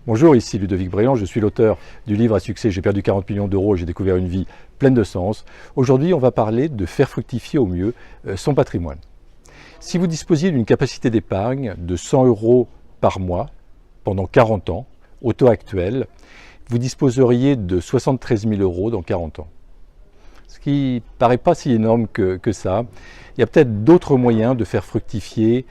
Bonjour, ici Ludovic Bréant, je suis l'auteur du livre à succès J'ai perdu 40 millions d'euros et j'ai découvert une vie pleine de sens. Aujourd'hui, on va parler de faire fructifier au mieux son patrimoine. Si vous disposiez d'une capacité d'épargne de 100 euros par mois pendant 40 ans, au taux actuel, vous disposeriez de 73 000 euros dans 40 ans. Ce qui ne paraît pas si énorme que ça. Il y a peut-être d'autres moyens de faire fructifier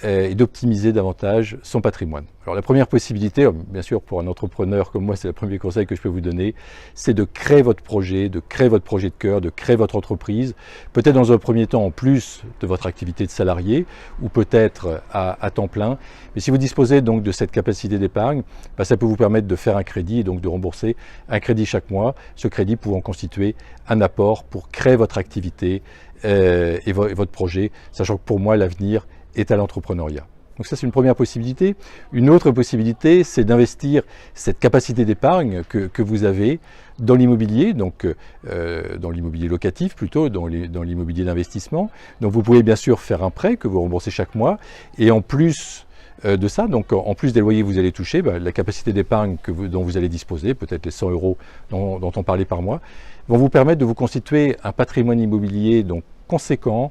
et d'optimiser davantage son patrimoine. Alors la première possibilité, bien sûr pour un entrepreneur comme moi, c'est le premier conseil que je peux vous donner, c'est de créer votre projet de cœur, de créer votre entreprise, peut-être dans un premier temps en plus de votre activité de salarié ou peut-être à temps plein. Mais si vous disposez donc de cette capacité d'épargne, ça peut vous permettre de faire un crédit et donc de rembourser un crédit chaque mois, ce crédit pouvant constituer un apport pour créer votre activité et votre projet, sachant que pour moi l'avenir est à l'entrepreneuriat. Donc ça c'est une première possibilité. Une autre possibilité c'est d'investir cette capacité d'épargne que vous avez dans l'immobilier, donc dans l'immobilier locatif plutôt, dans l'immobilier d'investissement. Donc vous pouvez bien sûr faire un prêt que vous remboursez chaque mois et en plus de ça, donc en plus des loyers que vous allez toucher, la capacité d'épargne dont vous allez disposer, peut-être les 100 euros dont on parlait par mois, vont vous permettre de vous constituer un patrimoine immobilier donc conséquent,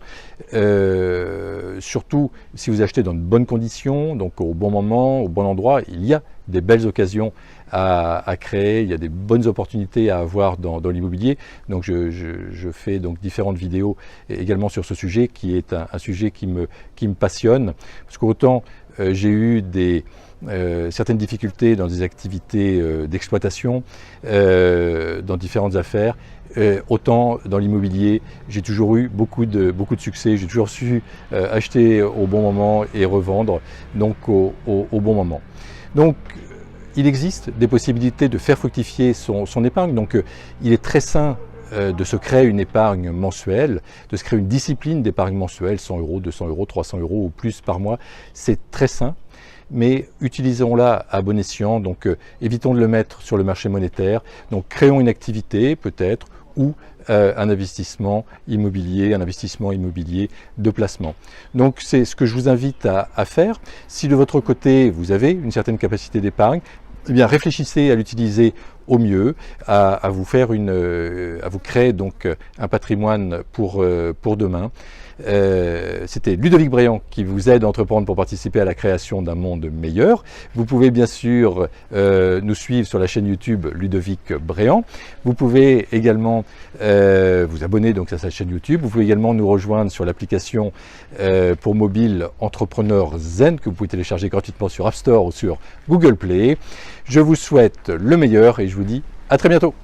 surtout si vous achetez dans de bonnes conditions, donc au bon moment, au bon endroit. Il y a des belles occasions à créer, il y a des bonnes opportunités à avoir dans l'immobilier. Donc je fais donc différentes vidéos également sur ce sujet qui est un sujet qui me passionne, parce qu'autant j'ai eu certaines difficultés dans des activités d'exploitation, dans différentes affaires, autant dans l'immobilier, j'ai toujours eu beaucoup de succès, j'ai toujours su acheter au bon moment et revendre donc au bon moment. Donc il existe des possibilités de faire fructifier son épargne, donc il est très sain de se créer une épargne mensuelle, de se créer une discipline d'épargne mensuelle, 100 euros, 200 euros, 300 euros ou plus par mois, c'est très sain. Mais utilisons-la à bon escient, donc évitons de le mettre sur le marché monétaire, donc créons une activité peut-être ou un investissement immobilier de placement. Donc c'est ce que je vous invite à faire. Si de votre côté vous avez une certaine capacité d'épargne, eh bien réfléchissez à l'utiliser au mieux, à vous créer donc un patrimoine pour demain. C'était Ludovic Bréant qui vous aide à entreprendre pour participer à la création d'un monde meilleur. Vous pouvez bien sûr nous suivre sur la chaîne YouTube Ludovic Bréant. Vous pouvez également vous abonner donc à sa chaîne YouTube. Vous pouvez également nous rejoindre sur l'application pour mobile Entrepreneur Zen que vous pouvez télécharger gratuitement sur App Store ou sur Google Play. Je vous souhaite le meilleur et je vous dis à très bientôt.